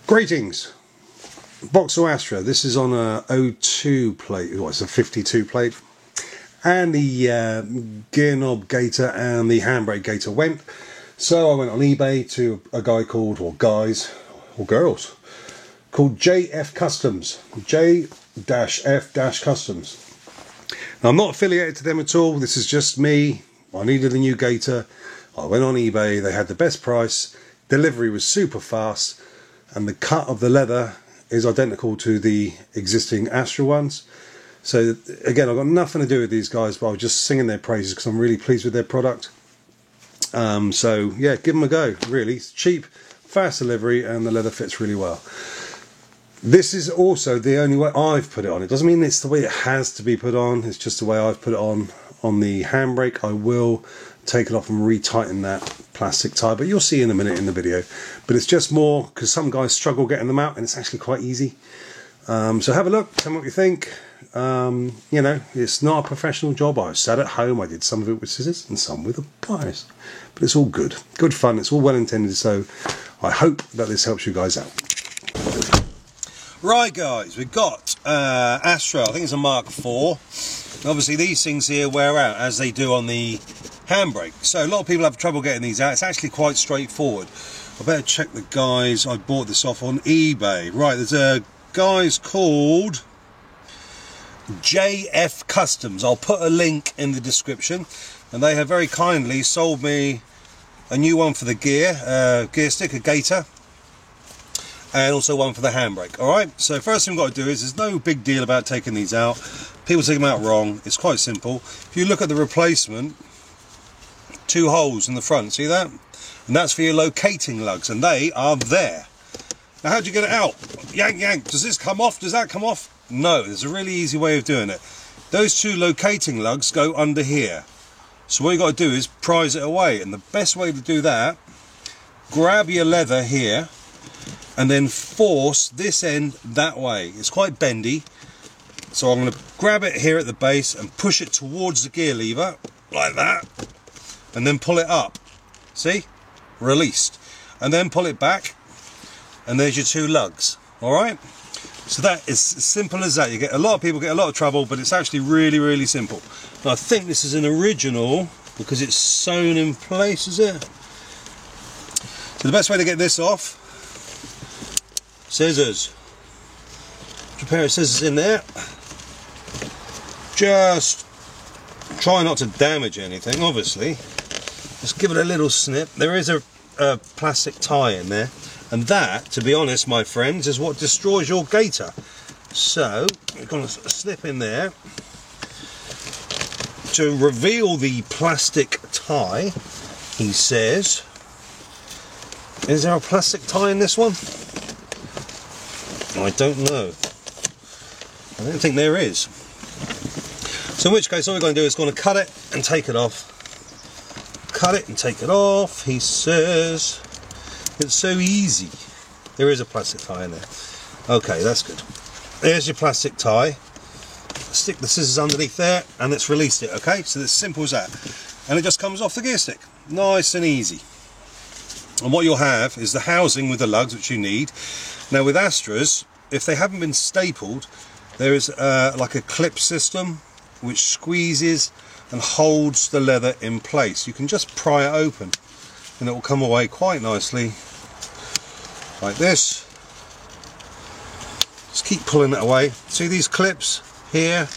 Greetings, Vauxhall Astra. This is on a 02 plate, well, it's a 52 plate, and the gear knob gaiter and the handbrake gaiter went. So I went on eBay to a guy called, or guys, or girls, called JF Customs, J-F Customs. Now, I'm not affiliated to them at all, this is just me. I needed a new gaiter, I went on eBay, they had the best price, delivery was super fast, and the cut of the leather is identical to the existing Astra ones. So again, I've got nothing to do with these guys, but I was just singing their praises because I'm really pleased with their product. So yeah, give them a go. Really, it's cheap, fast delivery, and the leather fits really well. This is also the only way I've put it on. It doesn't mean it's the way it has to be put on, it's just the way I've put it on. On the handbrake, I will take it off and retighten that plastic tie, but you'll see in a minute in the video. But it's just more because some guys struggle getting them out, and it's actually quite easy. So have a look, tell me what you think. You know, it's not a professional job. I sat at home, I did some of it with scissors and some with pliers, but it's all good fun, it's all well intended. So I hope that this helps you guys out. Right guys, we've got Astra, I think it's a Mark IV. Obviously these things here wear out as they do on the handbrake, so a lot of people have trouble getting these out. It's actually quite straightforward. I better check the guys I bought this off on eBay. Right, there's a guys called JF Customs. I'll put a link in the description, and they have very kindly sold me a new one for the gear stick, a gaiter, and also one for the handbrake. Alright, so first thing we've got to do is, there's no big deal about taking these out. People take them out wrong. It's quite simple. If you look at the replacement, 2 holes in the front, see that? And that's for your locating lugs, and they are there. Now how do you get it out? Yank, yank. Does this come off? Does that come off? No, there's a really easy way of doing it. Those 2 locating lugs go under here. So what you got to do is prise it away, and the best way to do that, grab your leather here and then force this end that way. It's quite bendy, so I'm going to grab it here at the base and push it towards the gear lever like that, and then pull it up. See? Released. And then pull it back, and there's your 2 lugs. Alright? So that is as simple as that. You get a lot of people get a lot of trouble, but it's actually really, really simple. Now, I think this is an original because it's sewn in place, is it? So the best way to get this off, scissors. Put a pair of scissors in there. Just try not to damage anything, obviously. Just give it a little snip. There is a plastic tie in there, and that, to be honest, my friends, is what destroys your gaiter. So you're going to slip in there to reveal the plastic tie. He says, is there a plastic tie in this one? I don't know. I don't think there is. So in which case, all we're going to do is going to cut it and take it off. Cut it and take it off. He says it's so easy. There is a plastic tie in there. Okay, that's good. There's your plastic tie. Stick the scissors underneath there, and it's released it. Okay, so it's simple as that, and it just comes off the gear stick, nice and easy. And what you'll have is the housing with the lugs, which you need. Now with Astras, if they haven't been stapled, there is like a clip system which squeezes and holds the leather in place. You can just pry it open and it will come away quite nicely like this. Just keep pulling it away. See these clips here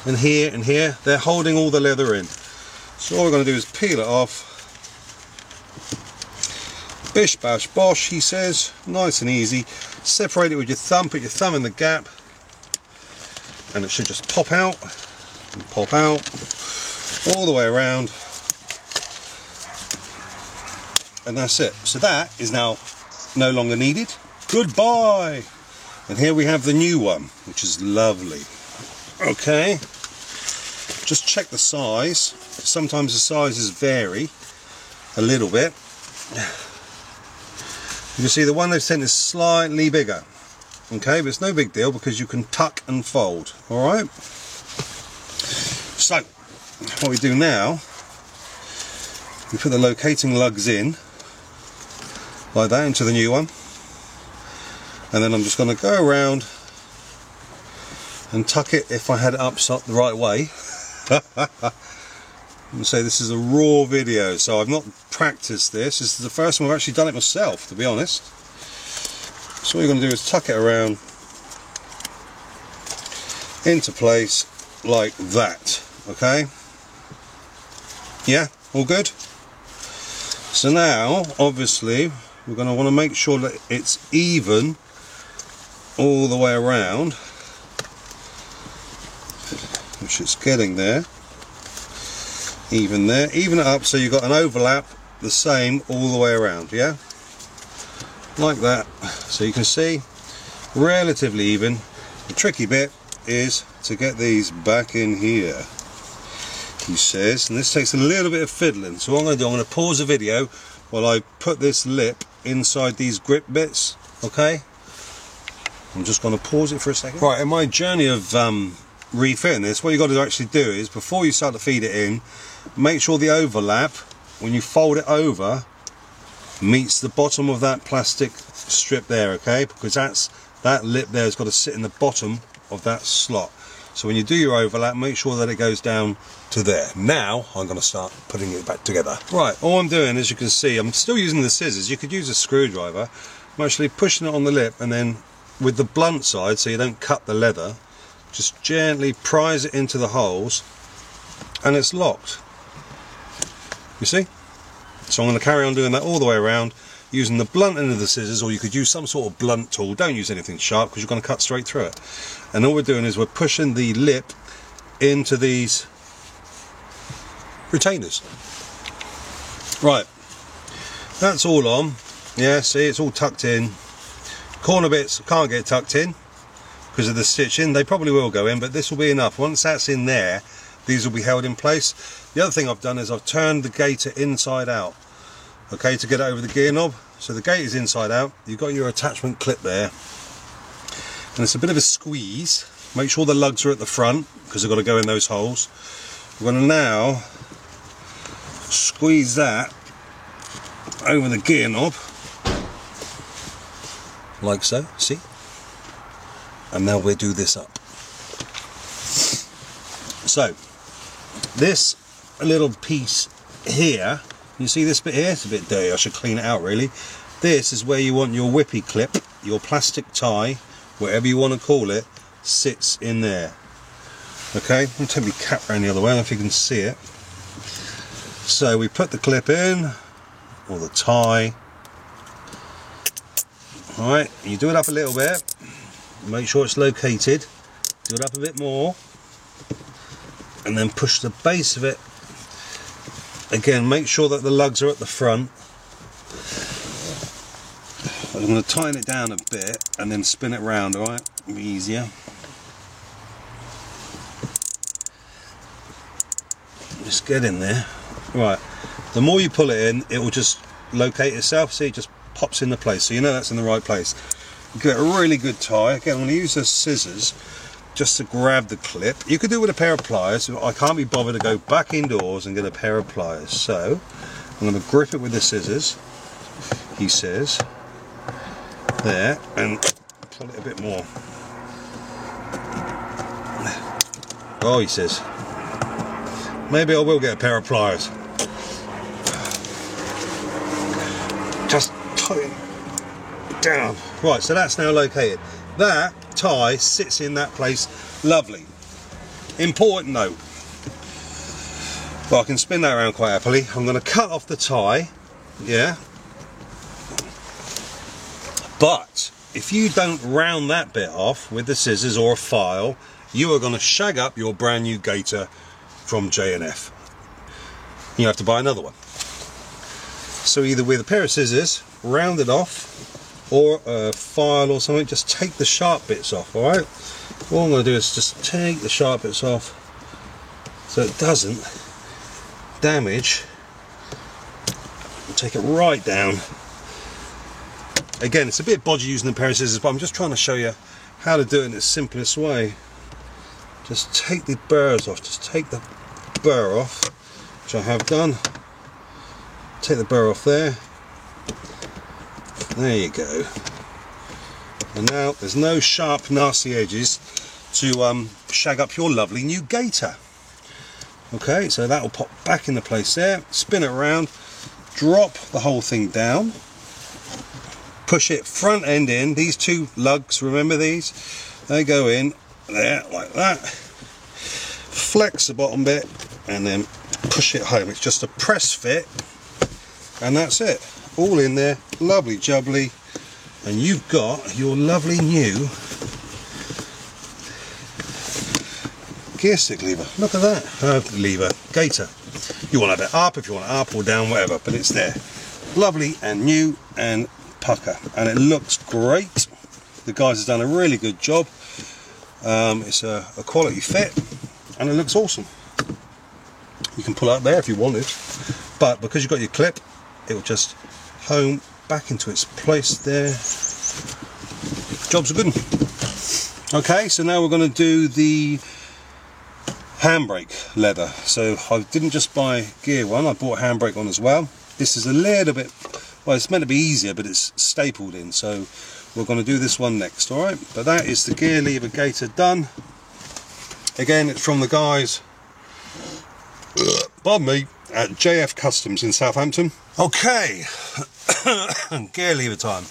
and here and here? They're holding all the leather in. So all we're going to do is peel it off. Bish bash bosh, he says, nice and easy. Separate it with your thumb, put your thumb in the gap, and it should just pop out and pop out all the way around, and that's it. So that is now no longer needed. Goodbye. And here we have the new one, which is lovely. Okay, just check the size. Sometimes the sizes vary a little bit. You can see the one they've sent is slightly bigger. Okay, but it's no big deal because you can tuck and fold. Alright? So, what we do now, we put the locating lugs in like that into the new one. And then I'm just going to go around and tuck it if I had it up the right way. And say this is a raw video, so I've not practiced this. This is the first time I've actually done it myself, to be honest. So what you're going to do is tuck it around into place like that. Okay? Yeah, all good? So now, obviously, we're going to want to make sure that it's even all the way around, which it's getting there. Even there, even it up so you've got an overlap the same all the way around, yeah, like that. So you can see relatively even. The tricky bit is to get these back in here, he says, and this takes a little bit of fiddling. So what I'm going to do, I'm going to pause the video while I put this lip inside these grip bits. Okay, I'm just going to pause it for a second. Right, in my journey of refitting this, what you've got to actually do is, before you start to feed it in, make sure the overlap, when you fold it over, meets the bottom of that plastic strip there, okay? Because that lip there has got to sit in the bottom of that slot. So when you do your overlap, make sure that it goes down to there. Now I'm going to start putting it back together. Right, all I'm doing, as you can see, I'm still using the scissors. You could use a screwdriver. I'm actually pushing it on the lip, and then with the blunt side, so you don't cut the leather, just gently prise it into the holes, and it's locked. You see? So I'm going to carry on doing that all the way around using the blunt end of the scissors, or you could use some sort of blunt tool. Don't use anything sharp because you're going to cut straight through it. And all we're doing is we're pushing the lip into these retainers. Right, that's all on. Yeah, see, it's all tucked in. Corner bits can't get tucked in because of the stitching. They probably will go in, but this will be enough. Once that's in there, these will be held in place. The other thing I've done is I've turned the gaiter inside out, okay, to get it over the gear knob. So the gate is inside out. You've got your attachment clip there, and it's a bit of a squeeze. Make sure the lugs are at the front because they've got to go in those holes. We're going to now squeeze that over the gear knob like so, see? And now we'll do this up. So this little piece here, you see this bit here, it's a bit dirty, I should clean it out really. This is where you want your whippy clip, your plastic tie, whatever you want to call it, sits in there. Okay, I'm going to take my cap around the other way, I don't know if you can see it. So we put the clip in, or the tie. Alright, you do it up a little bit, make sure it's located, do it up a bit more, and then push the base of it. Again, make sure that the lugs are at the front. I'm going to tighten it down a bit and then spin it round, alright? It'll be easier. Just get in there. Right, the more you pull it in, it will just locate itself. See, it just pops into place, so you know that's in the right place. You get a really good tie. Again, I'm going to use the scissors just to grab the clip. You could do it with a pair of pliers. I can't be bothered to go back indoors and get a pair of pliers, so I'm going to grip it with the scissors, he says, there, and pull it a bit more. Oh, he says, maybe I will get a pair of pliers. Just tighten down. Right, so that's now located. That tie sits in that place, lovely. Important note, well, I can spin that around quite happily. I'm going to cut off the tie, yeah, but if you don't round that bit off with the scissors or a file, you are going to shag up your brand new gaiter from J&F. You have to buy another one. So either with a pair of scissors, round it off, or a file or something, just take the sharp bits off, alright? All I'm going to do is just take the sharp bits off so it doesn't damage, and take it right down. Again, it's a bit bodgy using a pair of scissors, but I'm just trying to show you how to do it in its simplest way. Just take the burrs off, just take the burr off, which I have done. Take the burr off there. There you go. And now there's no sharp, nasty edges to shag up your lovely new gator. Okay, so that will pop back into place there. Spin it around, drop the whole thing down, push it front end in. These two lugs, remember these? They go in there like that. Flex the bottom bit and then push it home. It's just a press fit, and that's it. All in there, lovely jubbly, and you've got your lovely new gear stick lever. Look at that, lever, gator. You want to have it up, if you want it up or down, whatever, but it's there. Lovely and new and pucker, and it looks great. The guys have done a really good job. It's a quality fit, and it looks awesome. You can pull out there if you wanted, but because you've got your clip, it will just home back into its place there. Job's a good one. Okay, so now we're going to do the handbrake leather. So I didn't just buy gear one, I bought handbrake on as well. This is a little bit, well, it's meant to be easier, but it's stapled in, so we're going to do this one next. Alright, but that is the gear lever gator done. Again, it's from the guys, pardon me, at JF Customs in Southampton. Okay, gear lever time.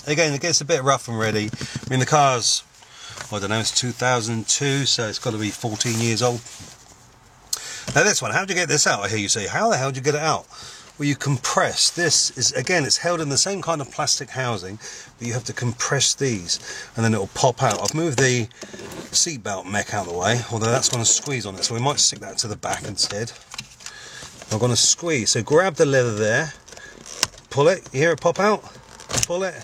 Again, it gets a bit rough and ready. I mean, the car's, I don't know, it's 2002, so it's got to be 14 years old. Now this one, how did you get this out? I hear you say, how the hell did you get it out? Well, you compress. This is, again, it's held in the same kind of plastic housing, but you have to compress these, and then it will pop out. I've moved the seatbelt mech out of the way, although that's going to squeeze on it, so we might stick that to the back instead. I'm going to squeeze, so grab the leather there, pull it, you hear it pop out, pull it,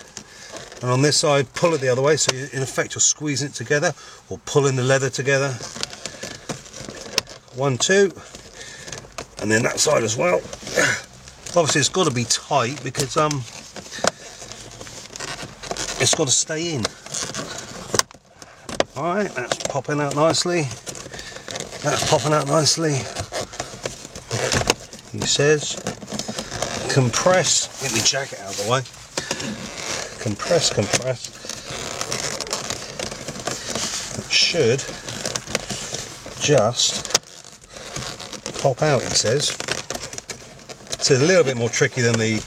and on this side pull it the other way, so in effect you're squeezing it together, or pulling the leather together. 1, 2, and then that side as well. Obviously it's got to be tight because it's got to stay in. Alright, that's popping out nicely. That's popping out nicely. He says, compress, get my jacket out of the way. Compress, compress. It should just pop out, he says. So it's a little bit more tricky than the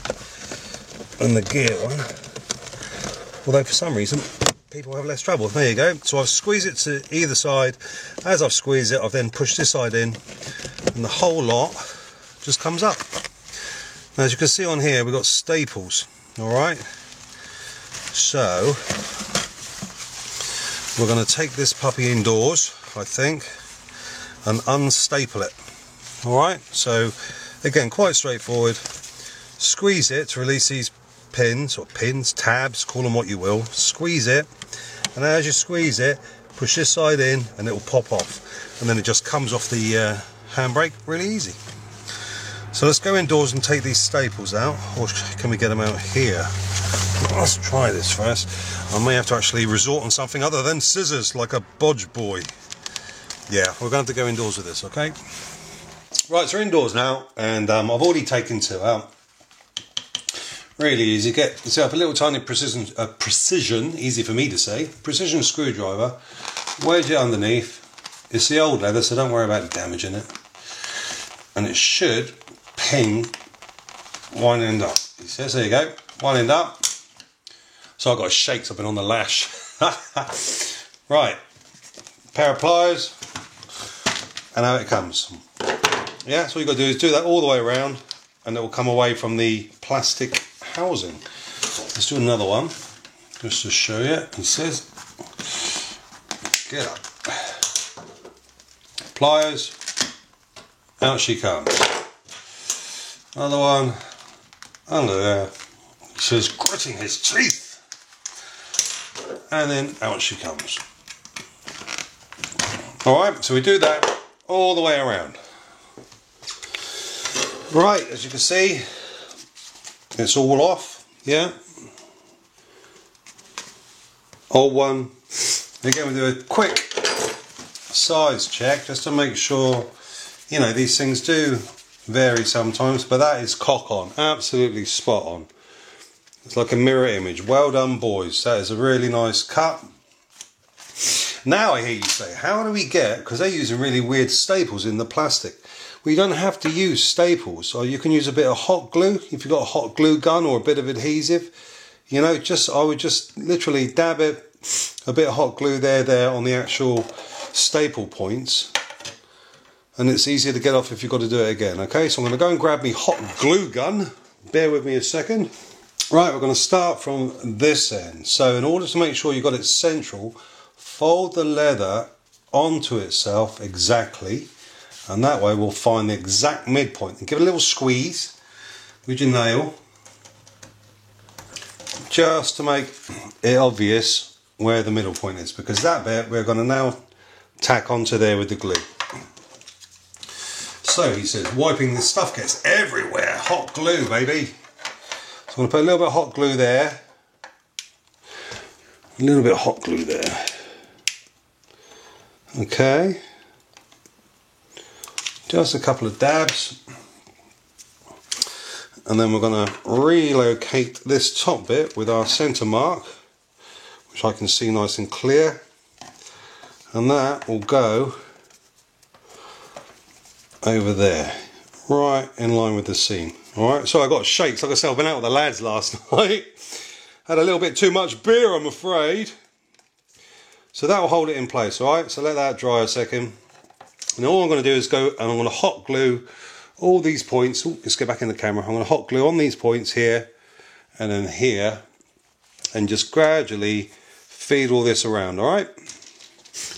gear one. Although for some reason people have less trouble. There you go. So I've squeezed it to either side. As I've squeezed it, I've then pushed this side in, and the whole lot just comes up. Now, as you can see on here, we've got staples. Alright. So we're going to take this puppy indoors, I think, and unstaple it. Alright, so again, quite straightforward. Squeeze it to release these pins, or pins, tabs, call them what you will. Squeeze it, and as you squeeze it, push this side in and it will pop off, and then it just comes off the handbrake really easy. So let's go indoors and take these staples out, or can we get them out here? Let's try this first. I may have to actually resort on something other than scissors, like a bodge boy. Yeah, we're going to have to go indoors with this, okay? Right, so we're indoors now, and I've already taken two out. Really easy. Get yourself a little tiny precision, easy for me to say, precision screwdriver. Wedge it underneath. It's the old leather, so don't worry about damaging it. And it should ping one end up. He says, there you go, one end up. So I've got to shake something on the lash. Right, pair of pliers, and out it comes. Yeah, so all you've got to do is do that all the way around, and it will come away from the plastic housing. Let's do another one, just to show you. He says, get up. Pliers, out she comes. Another one, under there. He says, gritting his teeth. And then out she comes. Alright, so we do that all the way around. Right, as you can see, it's all off, yeah. Old one. Again, we do a quick size check just to make sure, you know, these things do vary sometimes, but that is cock on, absolutely spot on. It's like a mirror image. Well done, boys. That is a really nice cut. Now I hear you say, how do we get, because they're using really weird staples in the plastic. Well, you don't have to use staples, or you can use a bit of hot glue. If you've got a hot glue gun or a bit of adhesive, you know, I would just literally dab it, a bit of hot glue there on the actual staple points. And it's easier to get off if you've got to do it again. Okay, so I'm going to go and grab me hot glue gun. Bear with me a second. Right, we're going to start from this end. So in order to make sure you've got it central, fold the leather onto itself exactly, and that way we'll find the exact midpoint. And give it a little squeeze with your nail, just to make it obvious where the middle point is, because that bit we're going to now tack onto there with the glue. So he says, wiping this stuff gets everywhere. Hot glue, baby. So I'm going to put a little bit of hot glue there. A little bit of hot glue there. Okay. Just a couple of dabs. And then we're going to relocate this top bit with our centre mark, which I can see nice and clear. And that will go over there, right in line with the seam. Alright, so I got shakes. Like I said, I've been out with the lads last night. Had a little bit too much beer, I'm afraid. So that will hold it in place, alright? So let that dry a second. And all I'm going to do is go and I'm going to hot glue all these points. Ooh, let's get back in the camera. I'm going to hot glue on these points here and then here, and just gradually feed all this around, alright?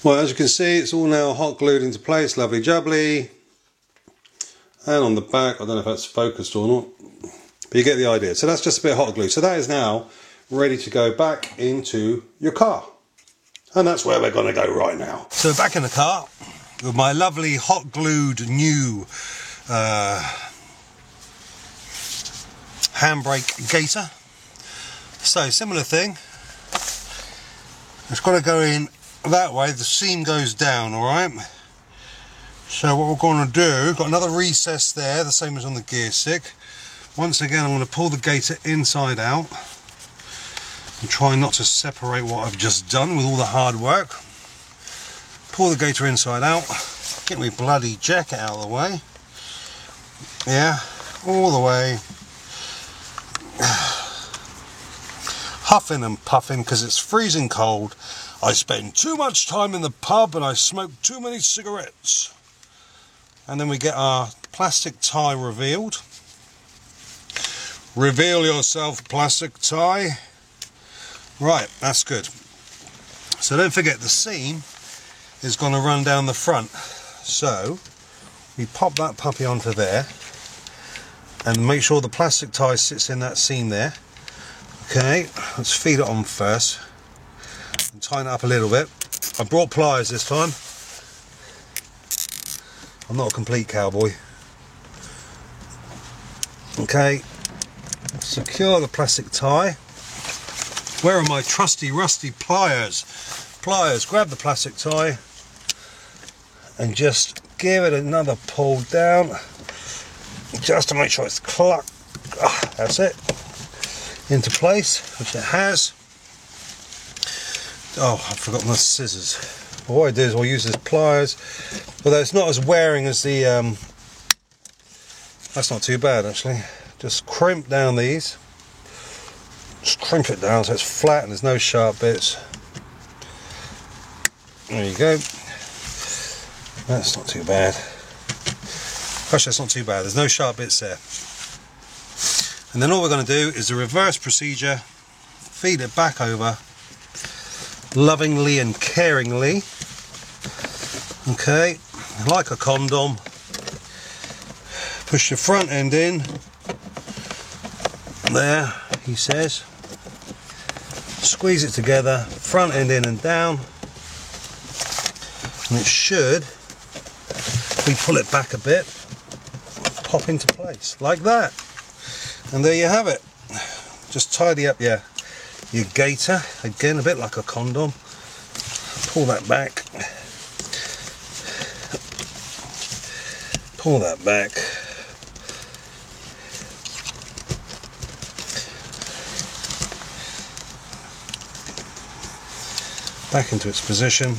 Well, as you can see, it's all now hot glued into place, lovely jubbly. And on the back, I don't know if that's focused or not, but you get the idea. So that's just a bit of hot glue. So that is now ready to go back into your car. And that's where we're going to go right now. So back in the car with my lovely hot glued new handbrake gaiter. So similar thing. It's got to go in that way. The seam goes down, all right? So what we're going to do, got another recess there, the same as on the gear stick. Once again, I'm going to pull the gaiter inside out and try not to separate what I've just done with all the hard work. Pull the gaiter inside out, get my bloody jacket out of the way. Yeah, all the way. Huffing and puffing because it's freezing cold. I spend too much time in the pub and I smoke too many cigarettes. And then we get our plastic tie revealed. Reveal yourself, plastic tie. Right, that's good. So don't forget, the seam is going to run down the front. So we pop that puppy onto there and make sure the plastic tie sits in that seam there. Okay, let's feed it on first and tighten it up a little bit. I brought pliers this time. I'm not a complete cowboy. Okay, secure the plastic tie. Where are my trusty rusty pliers? Pliers, grab the plastic tie and just give it another pull down just to make sure it's clucked. That's it, into place, which it has. Oh, I've forgotten the scissors. What I do is I'll use this pliers, although it's not as wearing as the that's not too bad actually. Just crimp down these, just crimp it down so it's flat and there's no sharp bits. There you go. That's not too bad. Actually, that's not too bad. There's no sharp bits there. And then all we're going to do is the reverse procedure. Feed it back over, lovingly and caringly. Okay, like a condom. Push your front end in. There, he says. Squeeze it together, front end in and down. And it should, if we pull it back a bit, pop into place, like that. And there you have it. Just tidy up your gaiter, again a bit like a condom. Pull that back. Pull that back. back into its position.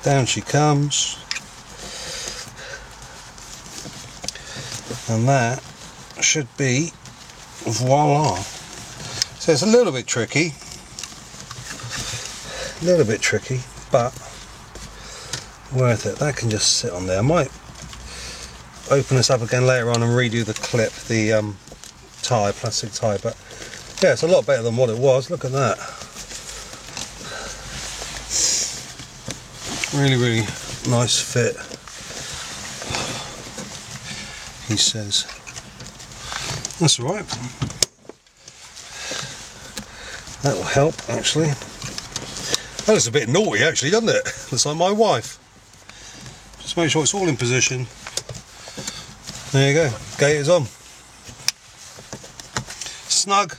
Down she comes, and that should be voila. So it's a little bit tricky, but worth it. That can just sit on there. I might open this up again later on and redo the clip, the tie, plastic tie, but yeah, it's a lot better than what it was. Look at that. Really, really nice fit, he says. That's all right. That will help, actually. That looks a bit naughty, actually, doesn't it? Looks like my wife. Just make sure it's all in position. There you go. Gator's on. Snug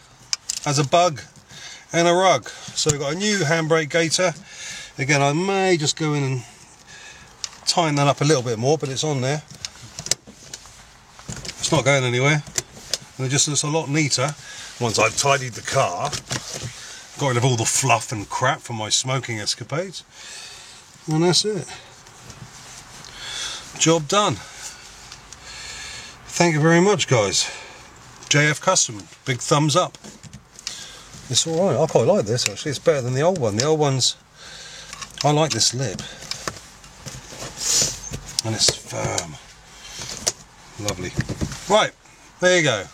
as a bug and a rug. So we've got a new handbrake gator. Again, I may just go in and tighten that up a little bit more, but it's on there. It's not going anywhere. And it just looks a lot neater once I've tidied the car. Got rid of all the fluff and crap from my smoking escapades. And that's it. Job done. Thank you very much, guys. JF Custom, big thumbs up. It's alright, I quite like this actually. It's better than the old one. The old one's, I like this lip, and it's firm. Lovely. Right, there you go.